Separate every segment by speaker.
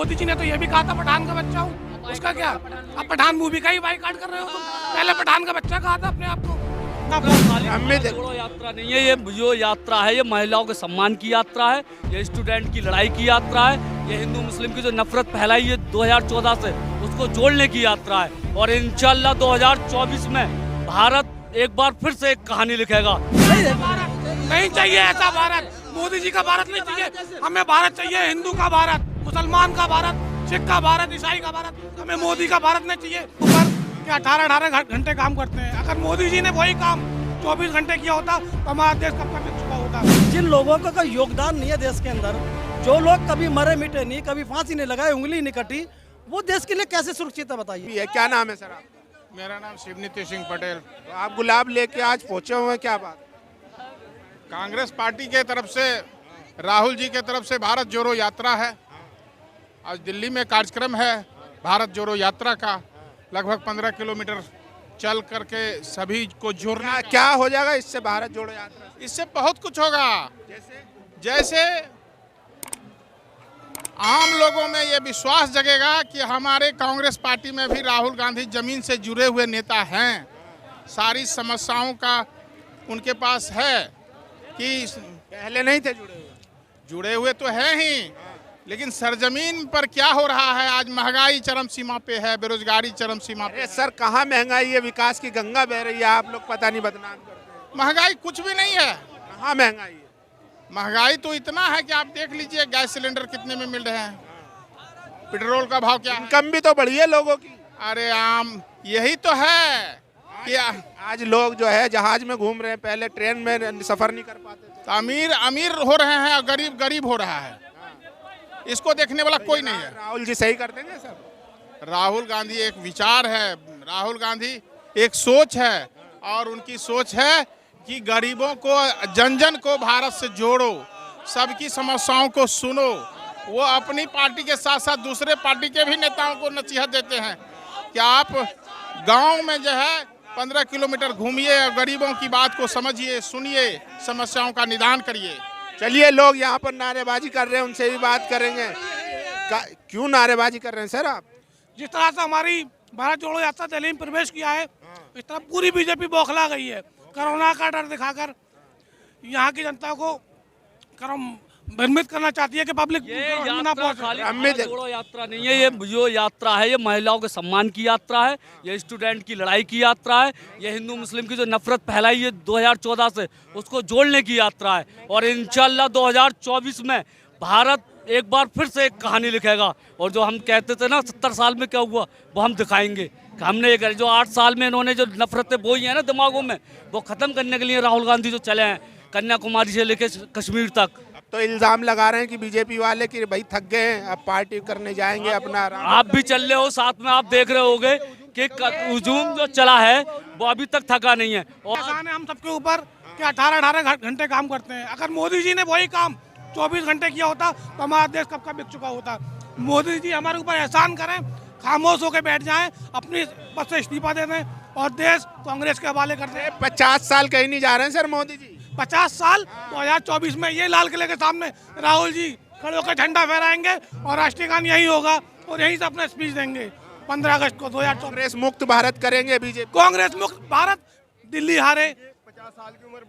Speaker 1: मोदी जी ने तो ये भी कहा था पठान का बच्चा हूँ, उसका क्या? अब पठान मूवी का ही बाइकाट कर रहे हो तुम। पहले पठान का बच्चा कहा था अपने आप को।
Speaker 2: जोड़ो यात्रा नहीं है ये, जो यात्रा है ये महिलाओं के सम्मान की यात्रा है, ये स्टूडेंट की लड़ाई की यात्रा है, ये हिंदू मुस्लिम की जो नफरत फैलाई है 2014 से उसको जोड़ने की यात्रा है। और इंशाल्लाह 2024 में भारत एक बार फिर से एक कहानी लिखेगा।
Speaker 1: नहीं चाहिए ऐसा भारत, मोदी जी का भारत नहीं चाहिए हमें। भारत चाहिए हिंदू का भारत, मुसलमान का भारत, सिख का भारत, ईसाई का भारत। हमें मोदी का भारत नहीं चाहिए। ऊपर क्या 18 घंटे काम करते हैं। अगर मोदी जी ने वही काम 24 घंटे किया होता तो हमारा देश कब का बिक चुका होता।
Speaker 3: जिन लोगों का कोई योगदान नहीं है देश के अंदर, जो लोग कभी मरे मिटे नहीं, कभी फांसी नहीं लगाए, उंगली नहीं कटी, वो देश के लिए कैसे सुरक्षित है बताइए।
Speaker 4: क्या नाम है सर आपका?
Speaker 5: मेरा नाम शिवनीति सिंह पटेल।
Speaker 4: तो आप गुलाब लेके आज पहुंचे हुए हैं, क्या बात?
Speaker 5: कांग्रेस पार्टी के तरफ से, राहुल जी के तरफ से भारत जोड़ो यात्रा है। आज दिल्ली में कार्यक्रम है भारत जोड़ो यात्रा का। लगभग 15 किलोमीटर चल करके सभी को जोड़ना।
Speaker 4: क्या हो जाएगा इससे भारत जोड़ो यात्रा?
Speaker 5: इससे बहुत कुछ होगा। जैसे आम लोगों में ये विश्वास जगेगा कि हमारे कांग्रेस पार्टी में भी राहुल गांधी जमीन से जुड़े हुए नेता हैं। सारी समस्याओं का उनके पास है कि
Speaker 4: पहले नहीं थे जुड़े हुए।
Speaker 5: जुड़े हुए तो हैं ही, लेकिन सरजमीन पर क्या हो रहा है? आज महंगाई चरम सीमा पे है, बेरोजगारी चरम सीमा पे।
Speaker 4: अरे सर, कहाँ महंगाई है? विकास की गंगा बह रही है, आप लोग पता नहीं बदनाम करते हैं।
Speaker 5: महंगाई कुछ भी नहीं है।
Speaker 4: कहाँ महंगाई है?
Speaker 5: महंगाई तो इतना है कि आप देख लीजिए गैस सिलेंडर कितने में मिल रहे हैं, पेट्रोल का भाव क्या है।
Speaker 4: इनकम भी तो बढ़ी है लोगों की।
Speaker 5: अरे आम यही तो है कि
Speaker 4: आज लोग जो है जहाज में घूम रहे हैं, पहले ट्रेन में सफर नहीं कर पाते थे।
Speaker 5: तो अमीर अमीर हो रहे हैं और गरीब गरीब हो रहा है। इसको देखने वाला कोई नहीं है।
Speaker 4: राहुल जी सही कर देंगे सर?
Speaker 5: राहुल गांधी एक विचार है, राहुल गांधी एक सोच है, और उनकी सोच है कि गरीबों को, जन जन को भारत से जोड़ो, सबकी समस्याओं को सुनो। वो अपनी पार्टी के साथ साथ दूसरे पार्टी के भी नेताओं को नसीहत देते हैं कि आप गांव में जो है 15 किलोमीटर घूमिए और गरीबों की बात को समझिए, सुनिए, समस्याओं का निदान करिए।
Speaker 4: चलिए, लोग यहाँ पर नारेबाजी कर रहे हैं, उनसे भी बात करेंगे। क्यों नारेबाजी कर रहे हैं सर आप?
Speaker 1: जिस तरह से हमारी भारत जोड़ो यात्रा दिल्ली में प्रवेश किया है, इस तरह पूरी बीजेपी बौखला गई है। कोरोना का डर दिखाकर यहाँ की जनता को भ्रमित करना चाहती है कि पब्लिक
Speaker 2: ये यात्रा खाली भारत जोड़ो यात्रा नहीं है, ये जो यात्रा है ये महिलाओं के सम्मान की यात्रा है, ये स्टूडेंट की लड़ाई की यात्रा है, ये हिंदू मुस्लिम की जो नफरत फैलाई है 2014 से उसको जोड़ने की यात्रा है। और इंशाल्लाह 2024 में भारत एक बार फिर से एक कहानी लिखेगा। और जो हम कहते थे ना 70 साल में क्या हुआ, वो हम दिखाएंगे। हमने ये जो 8 साल में इन्होंने जो नफरतें बोई हैं ना दिमागों में, वो ख़त्म करने के लिए राहुल गांधी जो चले हैं कन्याकुमारी से लेकर कश्मीर तक।
Speaker 4: तो इल्जाम लगा रहे हैं कि बीजेपी वाले कि भाई थक गए हैं, अब पार्टी करने जाएंगे अपना।
Speaker 2: आप भी चल रहे हो साथ में, आप देख रहे होगे कि हुजूम जो चला है वो अभी तक थका नहीं है। और
Speaker 1: एहसान है हम सबके ऊपर कि 18 घंटे काम करते हैं। अगर मोदी जी ने वही काम 24 घंटे किया होता तो हमारा देश कब का बिक चुका होता। मोदी जी हमारे ऊपर एहसान करें, खामोश होकर बैठ जाएं, अपनी पद से इस्तीफा दे दें और देश कांग्रेस के हवाले कर दें।
Speaker 4: 50 साल कहीं नहीं जा रहे हैं सर मोदी जी।
Speaker 1: 50 साल 2024 में ये लाल किले के सामने राहुल जी खड़े होकर झंडा फहराएंगे और राष्ट्रीय गान यही होगा और यहीं से अपना स्पीच देंगे 15 अगस्त को 2024।
Speaker 4: कांग्रेस मुक्त भारत करेंगे बीजेपी।
Speaker 1: कांग्रेस मुक्त भारत, दिल्ली हारे।
Speaker 6: 50 साल की उम्र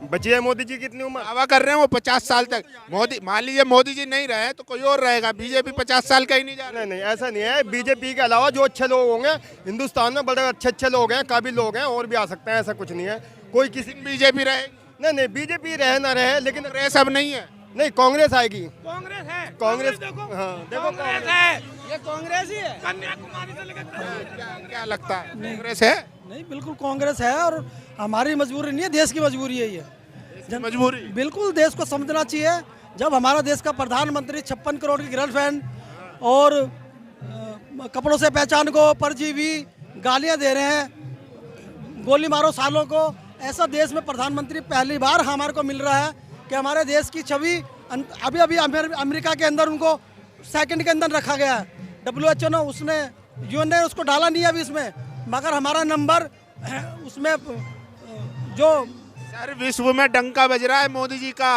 Speaker 6: बची है मोदी जी। कितनी उम्र
Speaker 4: दावा कर रहे हैं वो 50 साल तक। मोदी, मान लीजिए मोदी जी नहीं रहे तो कोई और रहेगा, बीजेपी 50 साल का ही नहीं जा रहा।
Speaker 6: नहीं, ऐसा नहीं है। बीजेपी के अलावा जो अच्छे लोग होंगे हिंदुस्तान में, बड़े अच्छे लोग हैं, काबिल लोग हैं, और भी आ सकते हैं। ऐसा कुछ नहीं है। कोई किसी
Speaker 4: बीजेपी रहेगी।
Speaker 6: नहीं, बीजेपी रहे ना रहे, लेकिन
Speaker 4: कांग्रेस अब नहीं है।
Speaker 6: नहीं, कांग्रेस आएगी।
Speaker 1: कांग्रेस है,
Speaker 6: कांग्रेस
Speaker 1: देखो,
Speaker 6: हाँ, देखो
Speaker 1: कांग्रेस है,
Speaker 3: ये कांग्रेस ही है।
Speaker 1: कन्याकुमारी से लेकर
Speaker 4: क्या लगता है कांग्रेस है?
Speaker 3: नहीं, बिल्कुल कांग्रेस है। और हमारी मजबूरी नहीं है, देश की मजबूरी है ये।
Speaker 4: मजबूरी
Speaker 3: बिल्कुल देश को समझना चाहिए। जब हमारा देश का प्रधानमंत्री 56 करोड़ की गर्लफ्रेंड और कपड़ों से पहचान को परजीवी गालियां दे रहे हैं, गोली मारो सालों को, ऐसा देश में प्रधानमंत्री पहली बार हमारे को मिल रहा है कि हमारे देश की छवि अभी अमेरिका के अंदर उनको सेकंड के अंदर रखा गया है। WHO ने, उसने यूएन ने उसको डाला नहीं अभी इसमें, मगर हमारा नंबर उसमें जो
Speaker 4: सर विश्व में डंका बज रहा है मोदी जी का।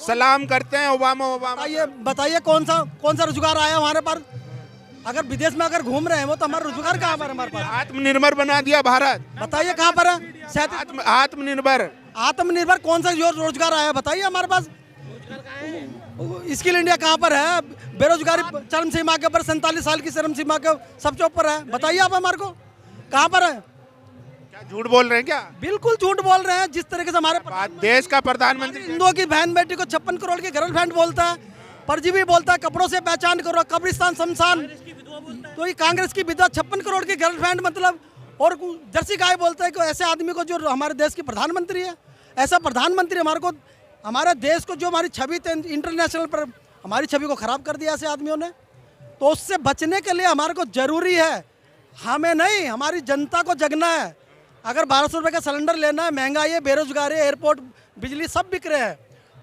Speaker 4: सलाम करते हैं ओबामा ओबामा।
Speaker 3: बताइए बताइए कौन सा रोजगार आया हमारे पास? अगर विदेश में अगर घूम रहे हैं वो तो हमारा रोजगार कहाँ पर हमारे पास?
Speaker 4: आत्मनिर्भर बना दिया भारत।
Speaker 3: बताइए कहाँ पर है? आत्मनिर्भर कौन सा रोजगार आया बताइए हमारे पास? स्किल इंडिया कहाँ पर है? बेरोजगारी चरम सीमा के ऊपर 47 साल की चरम सीमा के सबसे ऊपर है। बताइए आप हमारे को कहाँ पर है?
Speaker 4: क्या झूठ बोल रहे हैं क्या?
Speaker 3: बिल्कुल झूठ बोल रहे हैं। जिस तरीके से हमारे
Speaker 4: देश का प्रधानमंत्री
Speaker 3: हिंदुओं की बहन बेटी को 56 करोड़ की गर्लफ्रेंड बोलता है, परजीवी बोलता है, कपड़ों से पहचान करो, कब्रिस्तान शमशान। तो ये कांग्रेस की विधवा 56 करोड़ की गर्लफ्रेंड मतलब, और जर्सी गाय बोलता है कि ऐसे आदमी को जो हमारे देश की प्रधानमंत्री है, ऐसा प्रधानमंत्री हमारे को, हमारे देश को जो हमारी छवि इंटरनेशनल पर हमारी छवि को खराब कर दिया ऐसे आदमियों ने। तो उससे बचने के लिए हमारे को जरूरी है, हमें नहीं हमारी जनता को जगना है। अगर 1200 रुपये का सिलेंडर लेना है, महंगाई है, बेरोजगारी, एयरपोर्ट, बिजली सब बिक रहे हैं,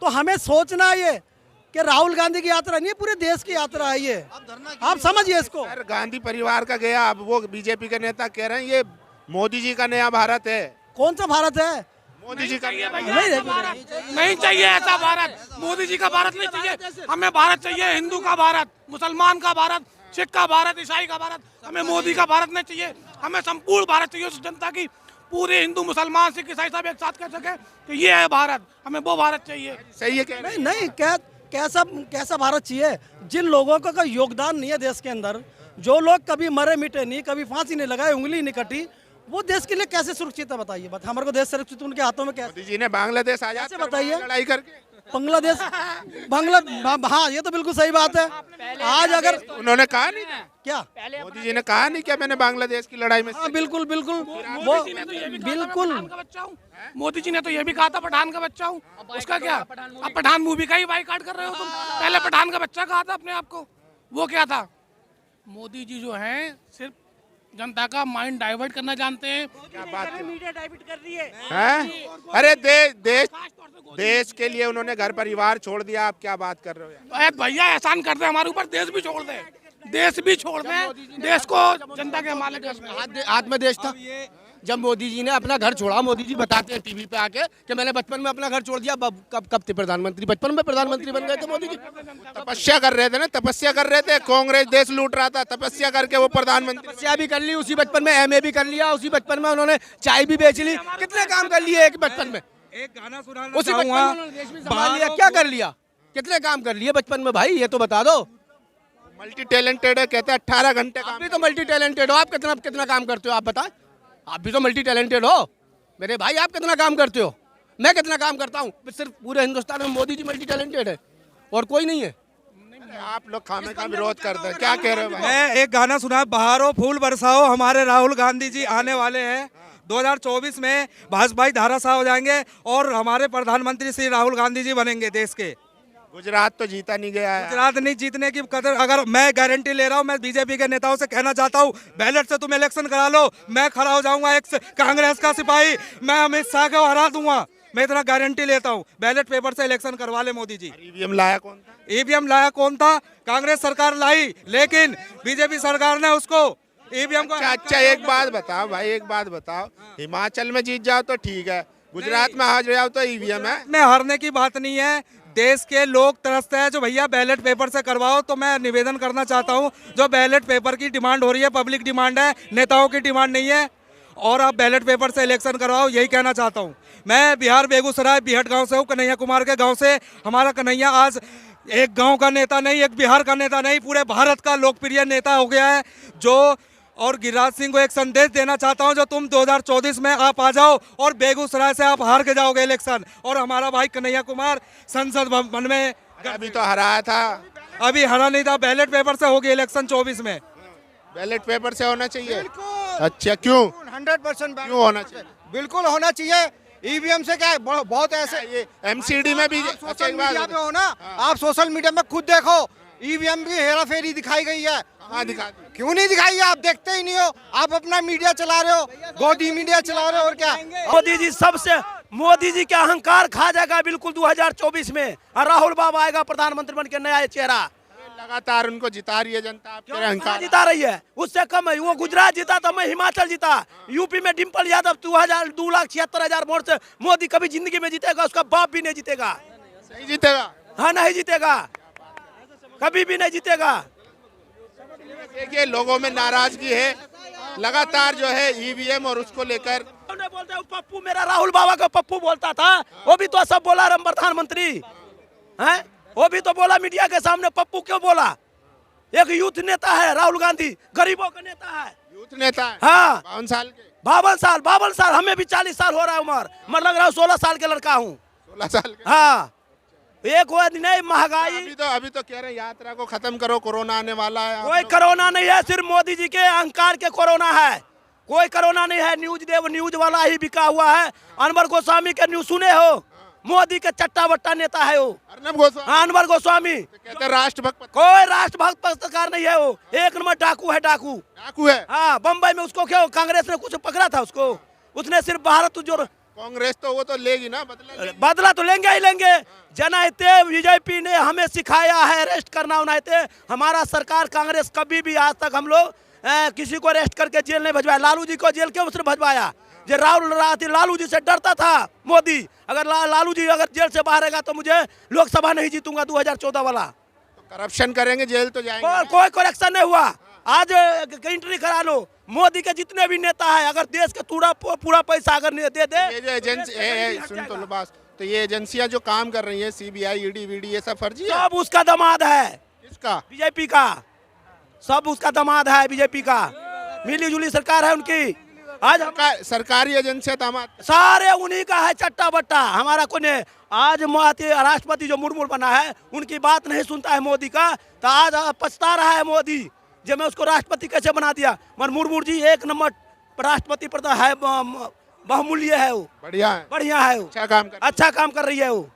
Speaker 3: तो हमें सोचना है ये कि राहुल गांधी की यात्रा नहीं है, पूरे देश की यात्रा है ये। आप समझिए इसको।
Speaker 4: सर गांधी परिवार का गया, अब वो बीजेपी के नेता कह रहे हैं ये मोदी जी का नया भारत है।
Speaker 3: कौन सा भारत है?
Speaker 4: मोदी जी का
Speaker 1: नहीं चाहिए ऐसा भारत। मोदी जी का भारत नहीं चाहिए, हमें भारत चाहिए हिंदू का भारत, मुसलमान का भारत, सिख का भारत, ईसाई का भारत। हमें मोदी का भारत नहीं चाहिए, हमें संपूर्ण भारत चाहिए उस जनता की, पूरे हिंदू मुसलमान सिख ईसाई सब एक साथ कह सके कि ये है भारत, हमें वो भारत चाहिए।
Speaker 4: सही है कह रहे हैं।
Speaker 3: नहीं कैसा भारत चाहिए? जिन लोगों का कोई योगदान नहीं है देश के अंदर, जो लोग कभी मरे मिटे नहीं, कभी फांसी नहीं लगाए, उंगली नहीं कटी, वो देश के लिए कैसे सुरक्षित है बताइए? हमारे को देश सुरक्षित उनके हाथों में कैसे?
Speaker 4: मोदी जी ने बांग्लादेश आजाद
Speaker 3: कैसे बताइए?
Speaker 4: लड़ाई करके
Speaker 3: बांग्लादेश हाँ ये तो बिल्कुल सही बात है। आज अगर
Speaker 4: उन्होंने कहा नहीं था?
Speaker 3: क्या
Speaker 4: मोदी जी ने कहा नहीं क्या मैंने बांग्लादेश की लड़ाई में?
Speaker 3: हाँ बिल्कुल वो बिल्कुल।
Speaker 1: मोदी जी ने तो ये भी कहा था पठान का बच्चा हूँ, उसका क्या? अब पठान मूवी का ही बाइकाट कर रहे हो तुम। पहले पठान का बच्चा कहा था अपने आप को, वो क्या था? मोदी जी जो हैं सिर्फ जनता का माइंड डाइवर्ट करना जानते हैं।
Speaker 4: क्या बात है?
Speaker 7: मीडिया डाइवर्ट कर रही है।
Speaker 4: हैं? अरे देश के लिए उन्होंने घर परिवार छोड़ दिया, आप क्या बात कर रहे हो यार?
Speaker 1: अरे भैया एहसान कर दे हमारे ऊपर, देश भी छोड़ दे, देश भी छोड़ दे, देश को जनता के हवाले कर दे।
Speaker 8: हाथ में देश था। जब मोदी जी ने अपना घर छोड़ा, मोदी जी बताते हैं टीवी पे आके कि मैंने बचपन में अपना घर छोड़ दिया। कब थे प्रधानमंत्री? बचपन में प्रधानमंत्री बन गए थे मोदी जी।
Speaker 4: तपस्या कर रहे थे ना, तपस्या कर रहे थे। कांग्रेस देश लूट रहा था, तपस्या करके वो प्रधानमंत्री।
Speaker 8: तपस्या भी कर ली उसी बचपन में, एमए भी कर लिया उसी बचपन में, उन्होंने चाय भी बेच ली। कितने काम कर लिए एक बचपन में?
Speaker 9: एक गाना सुनाना
Speaker 8: उसी बचपन में उन्होंने देश भी संभाल लिया। क्या कर लिया? कितने काम कर लिए बचपन में भाई, ये तो बता दो।
Speaker 4: मल्टी टैलेंटेड है, कहते हैं 18 घंटे
Speaker 8: आप
Speaker 4: काम।
Speaker 8: भी तो मल्टी टैलेंटेड हो। आप कितना काम करते हो? आप बताएं। आप भी तो मल्टी टैलेंटेड हो मेरे भाई। आप कितना काम करते हो? मैं कितना काम करता हूँ? सिर्फ पूरे हिंदुस्तान में मोदी जी मल्टी टैलेंटेड है और कोई नहीं है।
Speaker 4: आप लोग खाने का विरोध करते हैं, क्या कह रहे हो भाई?
Speaker 9: मैं एक गाना सुना, बहारो फूल बरसाओ, हमारे राहुल गांधी जी आने वाले हैं। 2024 में भाजपा ही धाराशाह हो जाएंगे और हमारे प्रधानमंत्री श्री राहुल गांधी जी बनेंगे देश के।
Speaker 4: गुजरात तो जीता नहीं गया है।
Speaker 9: गुजरात नहीं जीतने की कदर, अगर मैं गारंटी ले रहा हूँ, मैं बीजेपी के नेताओं से कहना चाहता हूँ, बैलेट से तुम इलेक्शन करा लो, मैं खड़ा हो जाऊंगा एक कांग्रेस का सिपाही, मैं अमित शाह को हरा दूंगा। मैं इतना गारंटी लेता हूँ। बैलेट पेपर से इलेक्शन करवा ले मोदी जी।
Speaker 4: ईवीएम लाया कौन था?
Speaker 9: ईवीएम लाया कौन था? कांग्रेस सरकार लाई, लेकिन बीजेपी सरकार ने उसको ईवीएम को।
Speaker 4: अच्छा एक बात बताओ भाई, एक बात बताओ, हिमाचल में जीत जाओ तो ठीक है, गुजरात में हार जाओ तो ईवीएम है।
Speaker 9: में हारने की बात नहीं है, देश के लोग तरसते हैं जो भैया बैलेट पेपर से करवाओ। तो मैं निवेदन करना चाहता हूं, जो बैलेट पेपर की डिमांड हो रही है पब्लिक डिमांड है, नेताओं की डिमांड नहीं है, और आप बैलेट पेपर से इलेक्शन करवाओ, यही कहना चाहता हूं। मैं बिहार बेगूसराय बिहट गांव से हूं, कन्हैया कुमार के गांव से। हमारा कन्हैया आज एक गांव का नेता नहीं, एक बिहार का नेता नहीं, पूरे भारत का लोकप्रिय नेता हो गया है। जो और गिरिराज सिंह को एक संदेश देना चाहता हूं, जो तुम 2024 में आप आ जाओ और बेगूसराय से आप हार के जाओगे इलेक्शन, और हमारा भाई कन्हैया कुमार संसद भवन में
Speaker 4: अभी तो हराया था,
Speaker 9: अभी हरा नहीं था। बैलेट पेपर से होगी इलेक्शन 24 में।
Speaker 4: बैलेट पेपर से होना चाहिए। अच्छा क्यों?
Speaker 6: 100%
Speaker 4: क्यों होना चाहिए?
Speaker 6: बिल्कुल होना चाहिए। ईवीएम से क्या है, बहुत ऐसे
Speaker 4: ये एमसीडी में भी
Speaker 6: सोशल मीडिया पे हो ना, आप सोशल मीडिया में खुद देखो, ईवीएम भी हेरा फेरी दिखाई गई है।
Speaker 4: हाँ दिखा।
Speaker 6: क्यों नहीं दिखाई है? आप देखते ही नहीं हो, आप अपना मीडिया चला रहे हो, गोदी मीडिया चला रहे हो, और क्या?
Speaker 8: मोदी जी का अहंकार खा जाएगा बिल्कुल 2024 में, और राहुल बाबा आएगा प्रधानमंत्री बन के, नया चेहरा।
Speaker 4: लगातार उनको जिता रही है जनता, आप
Speaker 8: क्यों जिता रही है? उससे कम है। वो गुजरात जीता तो मैं हिमाचल जीता। यूपी में डिम्पल यादव 2,76,000 वोट से मोदी कभी जिंदगी में जीतेगा, उसका बाप भी नहीं जीतेगा।
Speaker 4: नहीं जीतेगा।
Speaker 8: हाँ नहीं जीतेगा, कभी भी नहीं जीतेगा।
Speaker 4: देखिए लोगों में नाराजगी है लगातार जो है ईवीएम और उसको लेकर।
Speaker 8: बोलते हैं पप्पू, मेरा राहुल बाबा का पप्पू बोलता था, वो भी तो सब बोला हम प्रधानमंत्री हैं, वो भी तो बोला मीडिया के सामने। पप्पू क्यों बोला? एक यूथ नेता है राहुल गांधी, गरीबों का नेता है,
Speaker 4: यूथ नेता है।
Speaker 8: हाँ
Speaker 4: 52 साल के।
Speaker 8: 52 साल, हमें भी 40 साल हो रहा है उम्र, मैं लग रहा हूँ 16 साल के लड़का हूँ।
Speaker 4: 16 साल के।
Speaker 8: हाँ एक वो नहीं महंगाई।
Speaker 4: अभी तो कह रहे हैं यात्रा को खत्म करो, कोरोना आने वाला है।
Speaker 8: कोई कोरोना नहीं है, सिर्फ मोदी जी के अहंकार के कोरोना है, कोई कोरोना नहीं है। न्यूज वाला ही बिका हुआ है। अनवर गोस्वामी के न्यूज सुने हो? मोदी के चट्टा बट्टा नेता है वो,
Speaker 4: अर्नब गोस्वामी।
Speaker 8: हाँ अनवर गोस्वामी।
Speaker 4: कहते हैं राष्ट्रभक्त।
Speaker 8: कोई राष्ट्रभक्त पत्रकार नहीं है वो, एक नंबर डाकू है, डाकू
Speaker 4: है।
Speaker 8: हाँ बम्बई में उसको क्या कांग्रेस ने कुछ पकड़ा था उसको? उसने सिर्फ भारत जो
Speaker 4: कांग्रेस तो वो तो लेगी ना
Speaker 8: बदला तो लेंगे ही लेंगे। जनहित बीजेपी ने हमें सिखाया है अरेस्ट करना उन्हें। हमारा सरकार कांग्रेस कभी भी आज तक हम लोग किसी को अरेस्ट करके जेल नहीं भजवाया। लालू जी को जेल क्यों सिर्फ भजवाया? जो लालू जी से डरता था मोदी। अगर लालू जी अगर जेल से बाहर रहेगा तो मुझे लोकसभा नहीं जीतूंगा 2014 वाला।
Speaker 4: करप्शन करेंगे, जेल तो जाएंगे।
Speaker 8: कोई करेक्शन नहीं हुआ। आज एंट्री करा लो, मोदी के जितने भी नेता है, अगर देश के पूरा पैसा अगर दे दे।
Speaker 4: ये जो एजेंसी सुन तो लो बात, तो ये एजेंसियां जो काम कर रही है सीबीआई, ईडी, वीडी, ये सब फर्जी है।
Speaker 8: सब उसका दामाद है।
Speaker 4: किसका?
Speaker 8: बीजेपी का। सब उसका दामाद है बीजेपी का, मिली जुली सरकार है उनकी। आज
Speaker 4: सरकारी एजेंसियां दामाद
Speaker 8: सारे उन्हीं का है, चट्टा बट्टा हमारा कोई नहीं। आज राष्ट्रपति जो मुर्मू बना है उनकी बात नहीं सुनता है मोदी का, तो आज पछता रहा है मोदी जब मैं उसको राष्ट्रपति कैसे बना दिया। मगर मुर्मू जी एक नंबर राष्ट्रपति प्रधान है, बहुमूल्य है वो, बढ़िया है वो, अच्छा काम कर रही है वो,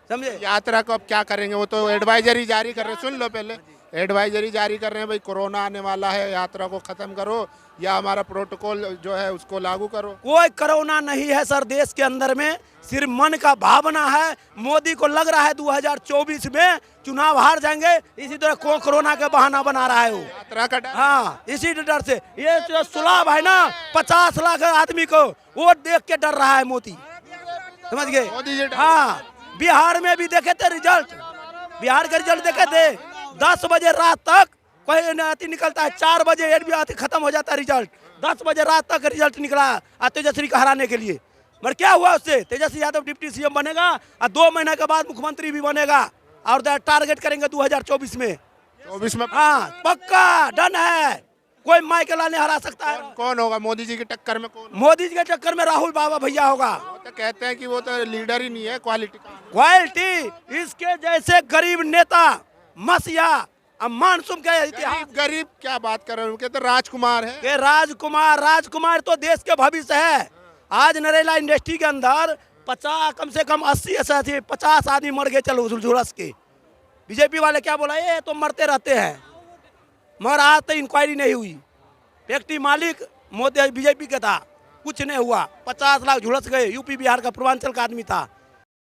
Speaker 8: समझे।
Speaker 4: यात्रा को अब क्या करेंगे? वो तो एडवाइजरी जारी कर रहे हैं, सुन लो पहले। एडवाइजरी जारी कर रहे हैं भाई, कोरोना आने वाला है, यात्रा को खत्म करो या हमारा प्रोटोकॉल जो है उसको लागू करो।
Speaker 8: कोई कोरोना नहीं है सर देश के अंदर में, सिर्फ मन का भावना है। मोदी को लग रहा है 2024 में चुनाव हार जाएंगे, इसी तरह कोरोना का बहाना बना रहा है वो,
Speaker 4: यात्रा का डर।
Speaker 8: हाँ इसी डर से ये जो सुलभ है ना 50 लाख आदमी को, वो देख के डर रहा है मोदी, समझ गए। हाँ बिहार में भी देखे थे रिजल्ट, बिहार का रिजल्ट देखे थे। 10 बजे रात तक कोई अति निकलता है, 4 बजे खत्म हो जाता है रिजल्ट। 10 बजे रात तक रिजल्ट निकला तेजस्वी को हराने के लिए। मगर क्या हुआ उससे? तेजस्वी यादव डिप्टी सीएम बनेगा और 2 महीने के बाद मुख्यमंत्री भी बनेगा और टारगेट करेंगे 2024 में।
Speaker 4: 24 में
Speaker 8: हाँ पक्का डन है, कोई माइकल ने हरा सकता है।
Speaker 4: कौन होगा मोदी जी की टक्कर में? कौन?
Speaker 8: मोदी जी के टक्कर में राहुल बाबा भैया होगा।
Speaker 4: तो कहते हैं कि वो तो लीडर ही नहीं है,
Speaker 8: क्वालिटी इसके जैसे गरीब नेता मसिया मानसूम के इतिहास।
Speaker 4: गरीब क्या बात कर रहे हैं? कहते राजकुमार है
Speaker 8: के राजकुमार तो देश के भविष्य है। आज नरेला इंडस्ट्री के अंदर 50 कम से कम 80-50 आदमी मर गए चलो झुलस के। बीजेपी वाले क्या बोला, ये तो मरते रहते हैं, मगर आज तक इंक्वायरी नहीं हुई। फैक्ट्री मालिक मोदी बीजेपी का था, कुछ नहीं हुआ। 50 लाख झुलस गए। यूपी बिहार का पूर्वांचल का आदमी था,